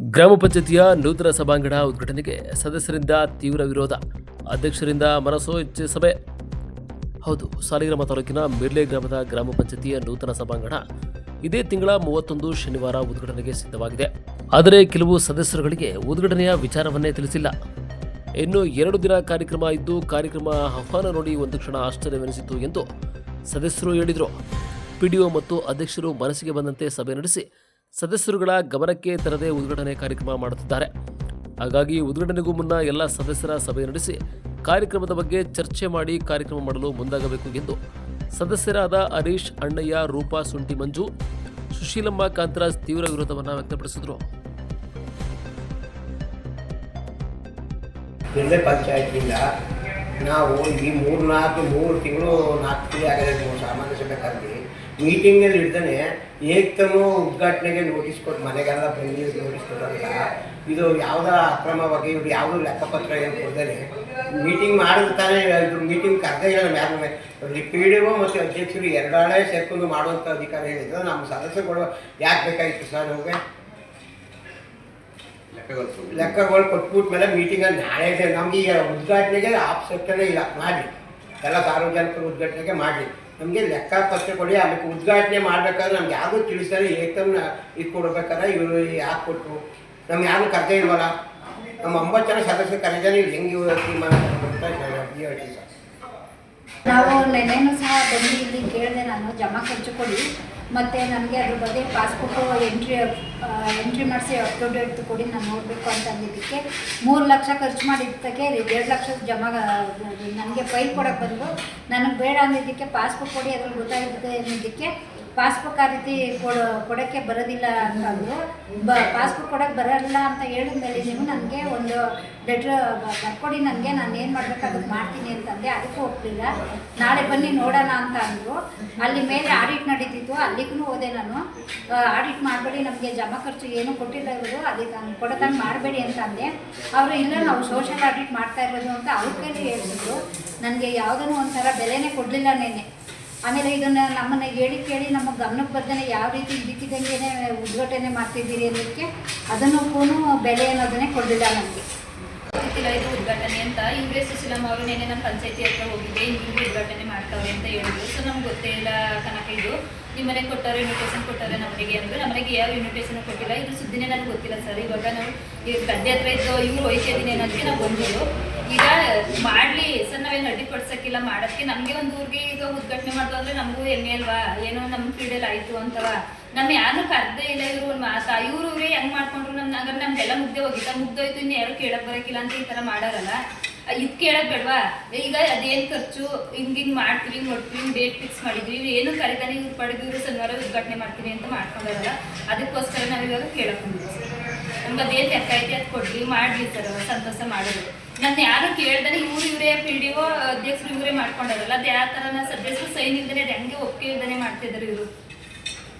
ಗ್ರಾಮ ಪಂಚಾಯತಿಯ ನೂತನ ಸಭಾಂಗಣ ಉದ್ಘಾಟನೆಗೆ ಸದಸ್ಯರಿಂದ ತೀವ್ರ ವಿರೋಧ. ಅಧ್ಯಕ್ಷರಿಂದ ಮನಸೋ ಇಚ್ಛೆ ಸಭೆ. ಹೌದು, ಸಾಲಿಗ್ರಾಮ ತಾಲೂಕಿನ ಮಿರ್ಲೆ ಗ್ರಾಮದ ಗ್ರಾಮ ಪಂಚಾಯತಿಯ ನೂತನ ಸಭಾಂಗಣ ಇದೇ ತಿಂಗಳ 31 ಶನಿವಾರ ಉದ್ಘಾಟನೆಗೆ ಸಿದ್ಧವಾಗಿದೆ. ಆದರೆ ಕೆಲವು ಸದಸ್ಯರುಗಳಿಗೆ ಉದ್ಘಾಟನೆಯ ವಿಚಾರವನ್ನೇ ತಿಳಿಸಿಲ್ಲ. ಇನ್ನು 2 ದಿನ ಕಾರ್ಯಕ್ರಮ ಇದ್ದು ಕಾರ್ಯಕ್ರಮ ಆಹ್ವಾನ ನೋಡಿ ಒಂದು ಕ್ಷಣ ಆಶ್ಚರ್ಯವೆನಿಸಿತು ಎಂದು ಸದಸ್ಯರು ಹೇಳಿದರು. ಪಿಡಿಒ ಮತ್ತು ಅಧ್ಯಕ್ಷರು ಮನಸ್ಸಿಗೆ ಬಂದಂತೆ ಸಭೆ ನಡೆಸಿ ಸದಸ್ಯರುಗಳ ಗಮನಕ್ಕೆ ತರದೆ ಉದ್ಘಾಟನೆ ಕಾರ್ಯಕ್ರಮ ಮಾಡುತ್ತಿದ್ದಾರೆ. ಹಾಗಾಗಿ ಉದ್ಘಾಟನೆಗೂ ಮುನ್ನ ಎಲ್ಲ ಸದಸ್ಯರ ಸಭೆ ನಡೆಸಿ ಕಾರ್ಯಕ್ರಮದ ಬಗ್ಗೆ ಚರ್ಚೆ ಮಾಡಿ ಕಾರ್ಯಕ್ರಮ ಮಾಡಲು ಮುಂದಾಗಬೇಕು ಎಂದು ಸದಸ್ಯರಾದ ಹರೀಶ್, ಅಣ್ಣಯ್ಯ, ರೂಪಾ, ಸುಂಟಿ ಮಂಜು, ಸುಶೀಲಮ್ಮ ಕಾಂತರಾಜ್ ತೀವ್ರ ವಿರೋಧವನ್ನು ವ್ಯಕ್ತಪಡಿಸಿದರು. ಜಿಲ್ಲೆ ಪಂಚಾಯತಿಯಿಂದ ನಾವು ಈ 3 ತಿಂಗಳು 4 ತಿಂಗಳು ಆಗದೆ ಸಾಮಾನ್ಯ ಸಭೆ ಕರೆದು ಮೀಟಿಂಗಲ್ಲಿ ಹಿಡ್ದೇ ಏಕ್ತಮ ಉದ್ಘಾಟನೆಗೆ ನೋಟಿಸ್ ಕೊಟ್ಟು ಮನೆಗೆಲ್ಲ ಬಂದು ನೋಟಿಸ್ ಕೊಟ್ಟಲ್ಲ. ಇದು ಯಾವುದೋ ಅಕ್ರಮವಾಗಿ ಇವ್ರು ಯಾವುದೂ ಲೆಕ್ಕಪತ್ರ ಏನು ಕೊಡ್ದೇ ಮೀಟಿಂಗ್ ಮಾಡಿದ ತಾನೇ ಇದ್ರ ಮೀಟಿಂಗ್ ಕರೆದೇ ಇಲ್ಲ. ಯಾರು ಪಿಡಿಒ ಮತ್ತು ಅಧ್ಯಕ್ಷರು 2 ಆಳೆ ಸೇರ್ಕೊಂಡು ಮಾಡುವಂಥ ಅಧಿಕಾರ ಹೇಳಿದ್ರು. ನಮ್ಮ ಸದಸ್ಯರುಗಳು ಯಾಕೆ ಬೇಕಾಗಿತ್ತು ಸರ್? ನಮಗೆ ಲೆಕ್ಕಗಳು ಕೊಟ್ಬಿಟ್ಟ ಮೇಲೆ ಮೀಟಿಂಗಲ್ಲಿ ನಾಳೆ ನಮಗೆ ಈಗ ಉದ್ಘಾಟನೆಗೆ ಆಪ್ಸೆಪ್ಟೇ ಇಲ್ಲ. ಮಾಡಲಿ, ಎಲ್ಲ ಸಾರ್ವಜನಿಕರ ಉದ್ಘಾಟನೆಗೆ ಮಾಡಲಿ, ನಮಗೆ ಲೆಕ್ಕಪತ್ರ ಕೊಡಿ. ಆಮೇಲೆ ಉದ್ಘಾಟನೆ ಮಾಡಬೇಕಾದ್ರೆ ನಮ್ಗೆ ಯಾವುದೂ ತಿಳಿಸ್ತಾರೆ. ಏಕದಮ್ ಇದು ಕೊಡ್ಬೇಕಾದ್ರೆ ಇವರು ಯಾಕೆ ಕೊಟ್ಟರು? ನಮ್ಗೆ ಯಾರು ಕರೆದೇ ಇಲ್ವಲ್ಲ. ನಮ್ಮ 9 ಜನ ಸದಸ್ಯರು ಕರೆದೇ ಇಲ್ಲ. ಹೆಂಗೆ ಇವರು ತೀರ್ಮಾನ ಹೇಳ್ತೀವಿ ಸರ್. ನಾವು ನೆನ್ನೆನೂ ಸಹ ಬಂದು ಇಲ್ಲಿ ಕೇಳಿದೆ, ನಾನು ಜಮಾ ಖರ್ಚು ಕೊಡಿ ಮತ್ತು ನನಗೆ ಅದ್ರ ಬಗ್ಗೆ ಪಾಸ್ಬುಕ್ಕು ಎಂಟ್ರಿ ಮಾಡಿಸಿ ಅಪ್ ಟು ಡೇಟ್ ಕೊಡಿ, ನಾನು ನೋಡಬೇಕು ಅಂತ ಅಂದಿದ್ದಕ್ಕೆ 3 ಲಕ್ಷ ಖರ್ಚು ಮಾಡಿದ್ದಕ್ಕೆ 2 ಲಕ್ಷ ಜಮಾ ನನಗೆ ಫೈಲ್ ಕೊಡೋಕ್ಕೆ ಬಂದು ನನಗೆ ಬೇಡ ಅಂದಿದ್ದಕ್ಕೆ ಪಾಸ್ಬುಕ್ ಕೊಡಿ ಅದ್ರಲ್ಲಿ ಗೊತ್ತಾಗಿದೆ ಅಂದಿದ್ದಕ್ಕೆ ಪಾಸ್ಬುಕ್ ಆ ರೀತಿ ಕೊಡೋಕ್ಕೆ ಬರೋದಿಲ್ಲ ಅಂತಂದರು. ಪಾಸ್ಬುಕ್ ಕೊಡೋಕ್ಕೆ ಬರೋಲ್ಲ ಅಂತ ಹೇಳಿದ ಮೇಲೆ ನೀವು ನನಗೆ ಒಂದು ಲೆಟ್ರ್ ಬರ್ಕೊಡಿ, ನನಗೆ ನಾನು ಏನು ಮಾಡಬೇಕು ಅದಕ್ಕೆ ಮಾಡ್ತೀನಿ ಅಂತಂದೆ. ಅದಕ್ಕೂ ಒಪ್ಪಲಿಲ್ಲ. ನಾಳೆ ಬನ್ನಿ ನೋಡೋಣ ಅಂತ ಅಂದರು. ಅಲ್ಲಿ ಮೇಲೆ ಆಡಿಟ್ ನಡೀತಿತ್ತು, ಅಲ್ಲಿಗೂ ಹೋದೆ ನಾನು. ಆಡಿಟ್ ಮಾಡಬೇಡಿ, ನಮಗೆ ಜಮಾ ಖರ್ಚು ಏನೂ ಕೊಟ್ಟಿಲ್ಲ ಇವರು, ಅದಕ್ಕೆ ನಾನು ಕೊಡೋತಂಗೆ ಮಾಡಬೇಡಿ ಅಂತ ಅಂದೆ. ಅವರು ಇಲ್ಲ, ನಾವು ಸೋಷಲ್ ಆಡಿಟ್ ಮಾಡ್ತಾ ಇರೋದು ಅಂತ ಅವ್ರ ಕೈಲಿ ಹೇಳಿದ್ರು. ನನಗೆ ಯಾವುದನ್ನು ಒಂಥರ ಬೆಲೆನೇ ಕೊಡಲಿಲ್ಲ ನೆನ್ನೆ. ಆಮೇಲೆ ಇದನ್ನು ನಮ್ಮನ್ನು ಹೇಳಿ ಕೇಳಿ ನಮ್ಮ ಗಮನಕ್ಕೆ ಬರ್ತಾನೆ ಯಾವ ರೀತಿ ಇದ್ದಕ್ಕಿದ್ದಂಗೆ ಉದ್ಘಾಟನೆ ಮಾಡ್ತಿದ್ದೀರಿ ಅನ್ನೋದಕ್ಕೆ ಅದನ್ನೂ ಬೆಲೆ ಅನ್ನೋದನ್ನೇ ಕೊಡಲಿಲ್ಲ ನನಗೆ. ಗೊತ್ತಿಲ್ಲ ಇದು ಉದ್ಘಾಟನೆ ಅಂತ. ಇವರೇ ಸುಶೀಲಮ್ಮ ಅವರು ನೆನ್ನೆ ನಮ್ಮ ಪಂಚಾಯತಿ ಹತ್ರ ಹೋಗಿದ್ದೆ, ಹಿಂಗೆ ಉದ್ಘಾಟನೆ ಮಾಡ್ತಾವ್ರೆ ಅಂತ ಹೇಳಿದ್ರು. ಸೊ ನಮ್ಗೆ ಗೊತ್ತೇ ಇಲ್ಲ ಕನಕ, ಇದು ನಿಮ್ಮ ಮನೆಗೆ ಕೊಟ್ಟವ್ರೆ, ಇನ್ವಿಟೇಷನ್ ಕೊಟ್ಟವ್ರೆ ನಮಗೆ ಅಂದರೆ. ನಮಗೆ ಯಾವ ಇನ್ವಿಟೇಷನ್ ಕೊಟ್ಟಿಲ್ಲ, ಇದು ಸುದ್ದಿನೇ ನನಗೆ ಗೊತ್ತಿಲ್ಲ ಸರ್. ಇವಾಗ ನಾವು ಈ ಗದ್ದೆ ಹತ್ರ ಇದ್ದು ಇವ್ರು ಹೋಯ್ತಾ ಇದ್ದೀನಿ ಅನ್ನೋದಕ್ಕೆ ನಾವು ಬಂದಿದ್ದು. ಈಗ ಮಾಡಲಿ ಸರ್, ನಾವೇನು ಅಡ್ಡಿಪಡಿಸೋಕ್ಕಿಲ್ಲ ಮಾಡೋಕ್ಕೆ. ನಮಗೆ ಒಂದು ಊರಿಗೆ ಈಗ ಉದ್ಘಾಟನೆ ಮಾಡೋದು ಅಂದರೆ ನಮಗೂ ಹೆಮ್ಮೆ ಅಲ್ವಾ, ಏನೋ ನಮ್ಮ ಕ್ರೀಡೆಯಲ್ಲಿ ಆಯಿತು ಅಂತವ. ನಮ್ಮ ಯಾರು ಕರ್ದೇ ಇಲ್ಲ ಇವರು ಒಂದು ಮಾತಾ. ಇವ್ರೇ ಹೆಂಗೆ ಮಾಡ್ಕೊಂಡ್ರು ಹಂಗಾರೆ ನಮಗೆಲ್ಲ ಮುಗ್ದೋಯ್ತು, ಇನ್ನು ಯಾರು ಕೇಳಕ್ಕೆ ಬರೋಕ್ಕಿಲ್ಲ ಅಂತ ಈ ಥರ ಮಾಡಾರಲ್ಲ. ಇದು ಕೇಳೋದು ಬೇಡವಾ? ಈಗ ಅದೇನು ಖರ್ಚು ಹಿಂಗೆ ಮಾಡ್ತೀವಿ, ನೋಡ್ತೀವಿ, ಡೇಟ್ ಫಿಕ್ಸ್ ಮಾಡಿದ್ವಿ, ಇವ್ರು ಏನು ಕರೀತಾನೆ ಇವ್ರು ಪಡೆದು ಇವರು ಶನಿವಾರ ಉದ್ಘಾಟನೆ ಮಾಡ್ತೀವಿ ಅಂತ ಮಾಡ್ಕೊಂಡಾರಲ್ಲ. ಅದಕ್ಕೋಸ್ಕರ ನಾವು ಇವಾಗ ಕೇಳಕ್ಕೆ ಬಂದಿದ್ದೀವಿ ಸರ್. ನಮ್ಗೆ ಅದೇನು ಲೆಕ್ಕ ಐತೆ ಅದು ಕೊಡ್ಲಿ, ಮಾಡಲಿ ಸರ್, ಸಂತೋಷ ಮಾಡೋದು. ನನ್ನ ಯಾರು ಕೇಳ್ದಾನೆ ಇವರೇ ಪಿಡಿಒ ಅಧ್ಯಕ್ಷರು ಇವರೇ ಮಾಡ್ಕೊಂಡಾರಲ್ಲ. ಅದು ಯಾವ ಥರ ಸದಸ್ಯರು ಸೈನ್ ಇಲ್ದೇ ಅದು ಹೆಂಗೆ ಒಪ್ಪಿಗೆ ಇಲ್ದೇ ಮಾಡ್ತಿದ್ದಾರೆ ಇವರು.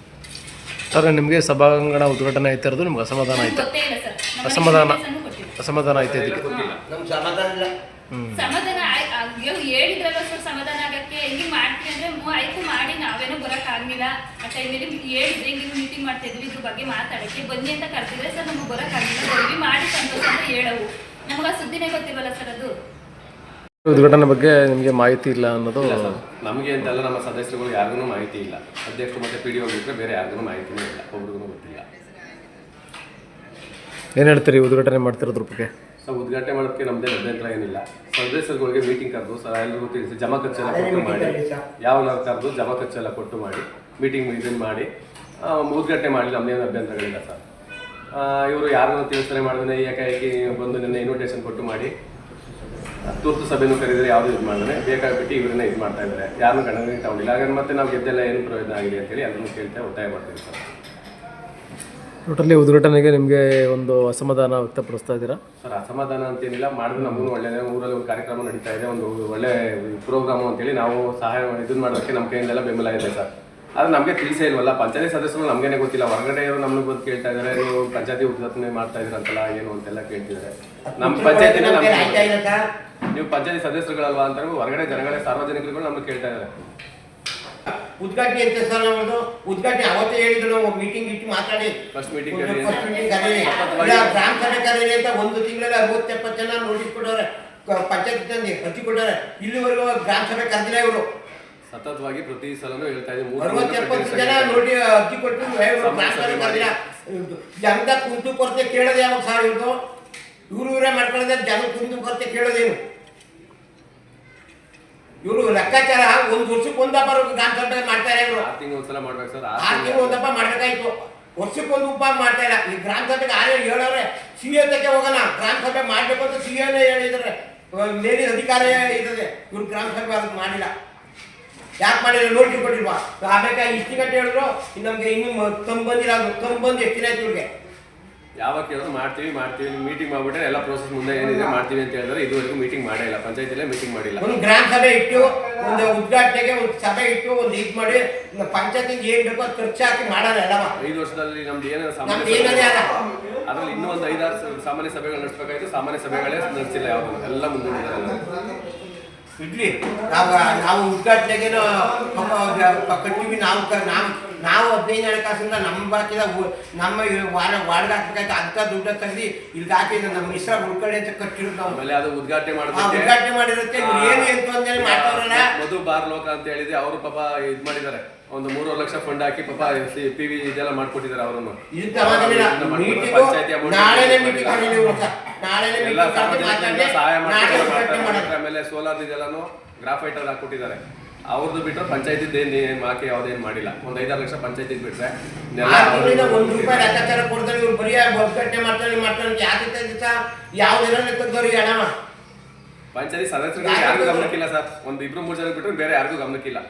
ಸರ್, ನಿಮಗೆ ಸಭಾಂಗಣ ಉದ್ಘಾಟನೆ ಆಯ್ತಾ ಇರೋದು ನಿಮ್ಗೆ ಅಸಮಾಧಾನ ಆಯ್ತು? ಗೊತ್ತೇ ಇಲ್ಲ ಸರ್. ಅಸಮಾಧಾನ ಆಯ್ತು ಇದಕ್ಕೆ? ನಮ್ಮ ಸಮಾಧಾನ ಇಲ್ಲ. ಸಮಾಧಾನ ಹೇಳಿದ್ರಲ್ಲ ಸರ್, ಸಮಾಧಾನ ಆಗಕ್ಕೆ ಹೆಂಗೆ ಮಾಡ್ತೀವಿ ಅಂದರೆ ಆಯ್ತು ಮಾಡಿ, ನಾವೇನೋ ಬರೋಕ್ಕಾಗಲಿಲ್ಲ ಆ ಟೈಮಲ್ಲಿ ಹೇಳಿದ್ರೆ ಹಿಂಗೆ ಮೀಟಿಂಗ್ ಮಾಡ್ತಾ ಇದ್ವಿ, ಇದ್ರ ಬಗ್ಗೆ ಮಾತಾಡೋಕ್ಕೆ ಬನ್ನಿ ಅಂತ ಕರ್ತಿದ್ರೆ ಸರ್ ನಮಗೆ ಬರೋಕ್ಕಾಗಲಿಲ್ಲ, ಬರ್ವಿ ಮಾಡಿ ಸಂತೋಷ ಅಂತ ಹೇಳವು. ನಮಗೆ ಆ ಸುದ್ದಿನೇ ಗೊತ್ತಿಲ್ವಲ್ಲ ಸರ್. ಅದು ಉದ್ಘಾಟನೆ ಬಗ್ಗೆ ನಿಮಗೆ ಮಾಹಿತಿ ಇಲ್ಲ ಅನ್ನೋದು ನಮಗೆ ಅಂತೆಲ್ಲ ನಮ್ಮ ಸದಸ್ಯರುಗಳು ಯಾರಿಗೂ ಮಾಹಿತಿ ಇಲ್ಲ. ಅಧ್ಯಕ್ಷರು ಮತ್ತು ಪಿಡಿಒ ಬಿಟ್ಟರೆ ಬೇರೆ ಯಾರಿಗೂ ಮಾಹಿತಿನೇ ಇಲ್ಲ, ಒಬ್ರಿಗೂ ಗೊತ್ತಿಲ್ಲ. ಏನು ಹೇಳ್ತೀರಿ ಉದ್ಘಾಟನೆ ಮಾಡ್ತಿರೋದ್ರ ಬಗ್ಗೆ? ಸೊ ಉದ್ಘಾಟನೆ ಮಾಡೋದಕ್ಕೆ ನಮ್ಮದೇ ಅಭ್ಯಂತರ ಏನಿಲ್ಲ. ಸದಸ್ಯರುಗಳಿಗೆ ಮೀಟಿಂಗ್ ಕರೆದು ಸರ್ ಎಲ್ಲರಿಗೂ ತಿಳಿಸಿ ಜಮಾ ಖರ್ಚೆಲ್ಲ ಕೊಟ್ಟು ಮಾಡಿ, ಯಾವ ಕರೆದು ಜಮಾ ಖರ್ಚೆಲ್ಲ ಕೊಟ್ಟು ಮಾಡಿ ಮೀಟಿಂಗ್ ಇದನ್ನು ಮಾಡಿ ಉದ್ಘಾಟನೆ ಮಾಡಿ ನಮ್ಮದೇನು ಅಭ್ಯಂತರಗಳಿಲ್ಲ ಸರ್. ಇವರು ಯಾರನ್ನು ತಿಳಿಸನೆ ಮಾಡಿದ್ರೆ ಏಕಾಏಕಿ ಬಂದು ನಿನ್ನೆ ಇನ್ವಿಟೇಷನ್ ಕೊಟ್ಟು ಮಾಡಿ ತುರ್ತು ಸಭೆನೂ ಕರೆದರೆ ಯಾವುದು ಇದು ಮಾಡಿದ್ರೆ ಬೇಕಾಗ್ಬಿಟ್ಟು ಇವರನ್ನ ಇದು ಮಾಡ್ತಾ ಇದ್ದಾರೆ. ಯಾರನ್ನೂ ಗಣನೆಗೆ ತಗೊಂಡಿಲ್ಲ. ಹಾಗಾಗಿ ಮತ್ತೆ ನಾವು ಗೆದ್ದೆಲ್ಲ ಏನು ಪ್ರಯೋಜನ ಆಗಿದೆ ಅಂತೇಳಿ ಅದನ್ನು ಕೇಳ್ತಾ ಒತ್ತಾಯ ಮಾಡ್ತೀವಿ ಸರ್. ಟೋಟಲಿ ಉದ್ಘಾಟನೆಗೆ ನಿಮಗೆ ಒಂದು ಅಸಮಾಧಾನ ವ್ಯಕ್ತಪಡಿಸ್ತಾ ಇದ್ದೀರಾ ಸರ್? ಅಸಮಾಧಾನ ಅಂತೇನಿಲ್ಲ, ಮಾಡಿದ್ರೆ ನಮಗೂ ಒಳ್ಳೆಯದೇ. ಊರಲ್ಲಿ ಒಂದು ಕಾರ್ಯಕ್ರಮ ನಡೀತಾ ಇದೆ, ಒಂದು ಒಳ್ಳೆ ಪ್ರೋಗ್ರಾಮು ಅಂತೇಳಿ ನಾವು ಸಹಾಯ ಇದನ್ನು ಮಾಡೋಕ್ಕೆ ನಮ್ಮ ಕೈಯಿಂದೆಲ್ಲ ಬೆಂಬಲ ಇದೆ ಸರ್. ಆದರೆ ನಮಗೆ ತಿಳಿಸೇ ಇಲ್ವಲ್ಲ. ಪಂಚಾಯತಿ ಸದಸ್ಯರು ನಮಗೇನೆ ಗೊತ್ತಿಲ್ಲ. ಹೊರಗಡೆ ನಮ್ಗೆ ಬಂದು ಕೇಳ್ತಾ ಇದ್ದಾರೆ, ನೀವು ಪಂಚಾಯತಿ ಉದ್ಘಾಟನೆ ಮಾಡ್ತಾ ಇದ್ದೀರಂತಲ್ಲ ಏನು ಅಂತೆಲ್ಲ ಕೇಳ್ತಿದ್ದಾರೆ. ನಮ್ಮ ಪಂಚಾಯತಿನೇ ನೀವು ಪಂಚಾಯತಿ ಸದಸ್ಯರುಗಳಲ್ವಾ ಅಂತ ಹೊರಗಡೆ ಜನಗಳೇ ಸಾರ್ವಜನಿಕರುಗಳು ನಮ್ಗೆ ಕೇಳ್ತಾ ಇದ್ದಾರೆ. ಉದ್ಘಾಟನೆ ಅಂತ ಸರ್ ನಮ್ಮದು ಉದ್ಘಾಟನೆ ಅವತ್ತೇ ಹೇಳಿದ್ರು ನಾವು ಮೀಟಿಂಗ್ ಇಟ್ಟು ಮಾತಾಡಿ ಫಸ್ಟ್ ಮೀಟಿಂಗ್ ಫಸ್ಟ್ ಮೀಟಿಂಗ್ ಕರೀರಿ ಗ್ರಾಮ ಸಭೆ ಕರೀರಿ ಅಂತ ಒಂದು ತಿಂಗಳಲ್ಲಿ 60-70 ಜನ ನೋಟಿಸ್ ಕೊಟ್ಟವ್ರೆ ಪಂಚಾಯತ್ ತಂದು ಅರ್ಜಿ ಕೊಟ್ಟವ್ರೆ ಇಲ್ಲಿವರೆಗೂ ಗ್ರಾಮ ಸಭೆ ಕರೆದಿಲ್ಲ ಇವರು ಸತತವಾಗಿ ಪ್ರತಿ ಸಲನೂ ಹೇಳ್ತಾ ಇದ್ದೀವಿ 60-70 ಜನ ನೋಡಿ ಅರ್ಜಿ ಕೊಟ್ಟು ಗ್ರಾಮ ಸಭೆ ಕರೆದಿಲ್ಲ ಜನದ ಕುಂದು ಕೊರತೆ ಕೇಳೋದು ಯಾವಾಗ ಸರ್ ಇವ್ರದ್ದು ಇವರೇ ಮಾಡ್ಕೊಳ್ಳೋದ್ರೆ ಜನ ಕುಂದು ಕೊರತೆ ಕೇಳೋದೇನು ಇವರು ಲೆಕ್ಕಾಚಾರ ಒಂದು ವರ್ಷಕ್ಕೆ ಒಂದಪ್ಪ ಗ್ರಾಮ ಸಭೆ ಮಾಡ್ತಾರೆ ಇವರು 6 ತಿಂಗಳು ಒಂದ್ಸಲ ಮಾಡ್ಬೇಕು ಸರ್ 6 ತಿಂಗಳು ಒಂದಪ್ಪ ಮಾಡ್ಬೇಕಾಯ್ತು ವರ್ಷಕ್ಕೊಂದು ಉಪ ಮಾಡ್ತಾ ಇಲ್ಲ ಈ ಗ್ರಾಮ ಸಭೆಗೆ ಆರೇ ಹೇಳೋರೆ ಸಿಎತಕ್ಕೆ ಹೋಗೋಣ ಗ್ರಾಮ ಸಭೆ ಮಾಡಬೇಕು ಅಂತ ಸಿಎನೇ ಹೇಳಿದ್ದಾರೆ ಮೇಲಿನ ಅಧಿಕಾರ ಇರ್ತದೆ ಇವ್ರು ಗ್ರಾಮ ಸಭೆ ಅದಕ್ಕೆ ಮಾಡಿಲ್ಲ ಯಾಕೆ ಮಾಡಿಲ್ಲ ನೋಟಿಸ್ ಕೊಟ್ಟಿಲ್ವಾ ಆಮೇಲೆ ಇಷ್ಟು ಗಂಟೆ ಹೇಳಿದ್ರು ನಮಗೆ ಇನ್ನು ತಂದು ಬಂದಿಲ್ಲ ಅದು ತಂದು ಬಂದು ಎಷ್ಟು ದಿನ ಆಯ್ತು ಇವ್ರಿಗೆ ಯಾವಾಗ ಕೇಳಿದ್ರು ಮಾಡ್ತೀವಿ ಮೀಟಿಂಗ್ ಮಾಡ್ಬಿಟ್ರೆ ಎಲ್ಲ ಪ್ರೋಸೆಸ್ ಮುಂದೆ ಏನಿದೆ ಮಾಡ್ತೀವಿ ಅಂತ ಹೇಳಿದ್ರೆ ಇದುವರೆಗೂ ಮೀಟಿಂಗ್ ಮಾಡೇ ಇಲ್ಲ ಪಂಚಾಯತಿಲೇ ಮೀಟಿಂಗ್ ಮಾಡಿಲ್ಲ ಒಂದು ಗ್ರಾಮ ಸಭೆ ಇಟ್ಟು ಒಂದು ಉದ್ಘಾಟನೆಗೆ ಒಂದು ಸಭೆ ಇಟ್ಟು ಒಂದು ಇದು ಮಾಡಿ ಪಂಚಾಯತಿಗೆ ಏನ್ ಬೇಕೋ ಅದು ಖರ್ಚು ಹಾಕಿ ಮಾಡೋಣ ಅಲ್ಲವಾ 5 ವರ್ಷದಲ್ಲಿ ನಮ್ದು ಏನಾದ್ರು ನಮ್ದು ಏನದೇ ಅಲ್ಲ ಅದ್ರಲ್ಲಿ ಇನ್ನೂ ಒಂದು 5-6 ಸಾಮಾನ್ಯ ಸಭೆಗಳು ನಡೆಸಬೇಕಾಯ್ತು ಸಾಮಾನ್ಯ ಸಭೆಗಳೇ ನಡೆಸಿಲ್ಲ ಯಾವುದು ಎಲ್ಲ ಮುಂದೂಡಿದ್ದಾರೆ ಇಡ್ಲಿ ನಾವು ಉದ್ಘಾಟನೆಗೆ ಕಟ್ತೀವಿ ನಾವು 15 ಹಣಕಾಸಿಂದ ನಮ್ಮ ಬಾಕಿದ ನಮ್ಮ ವಾರ್ಡ್ ಹಾಕ್ಬೇಕಾಯ್ತು ಅಂತ ದುಡ್ಡು ತೆಗ್ದು ಇಲ್ಲಿ ಹಾಕಿದ್ರೆ ನಮ್ಮ ಹೆಸರು ಉಳ್ಕೊಳ್ಳಿ ಅಂತ ಕಟ್ಟಿರೋದು ನಾವು ಆಮೇಲೆ ಅದು ಉದ್ಘಾಟನೆ ಉದ್ಘಾಟನೆ ಮಾಡಿರುತ್ತೆ ಏನು ಎಂತ ಅಂದ್ರೆ ಮಾಡ್ತಾವ್ರಲ್ಲ ಮಧು ಬಾರ್ ಲೋಕ ಅಂತ ಹೇಳಿದ್ರೆ ಅವರು ಪಾಪ ಇದ್ ಮಾಡಿದ್ದಾರೆ ಒಂದು 3 ಲಕ್ಷ ಫಂಡ್ ಹಾಕಿ ಪಾಪ PV ಇದೆಲ್ಲ ಮಾಡ್ಕೊಟ್ಟಿದ್ದಾರೆ ಅವರನ್ನು ಎಲ್ಲ ಸಾರ್ವಜನಿಕರಿಂದ ಸಹಾಯ ಮಾಡ್ತಾರೆ ಆಮೇಲೆ ಸೋಲಾರ್ ಇದೆಲ್ಲಾನು ಗ್ರಾಫೈಟ್ ಅಲ್ಲಿ ಹಾಕೊಟ್ಟಿದ್ದಾರೆ ಅವ್ರದ್ದು ಬಿಟ್ಟರೆ ಪಂಚಾಯತಿದ್ದು ಏನ್ ಹಾಕಿ ಯಾವ್ದೇನ್ ಮಾಡಿಲ್ಲ ಒಂದು 5-6 ಲಕ್ಷ ಪಂಚಾಯತಿಗೆ ಬಿಟ್ರೆ ₹1 ಲೆಕ್ಕಾಚಾರ ಕೊಡ್ತಾರೆ ಇವ್ರು ಬರೀ ಉದ್ಘಾಟನೆ ಮಾಡ್ತಾರೆ ಯಾವ್ದೆಲ್ಲ ತೆಗ್ದವ್ರಿಗೆ ಹಣ ಪಂಚಾಯತಿ ಸದಸ್ಯರಿಗೆ ಯಾರಿಗೂ ಗಮನಕ್ಕಿಲ್ಲ ಸರ್ ಒಂದು 2-3 ಜನ ಬಿಟ್ಟರೆ ಬೇರೆ ಯಾರಿಗೂ ಗಮನಕ್ಕಿಲ್ಲ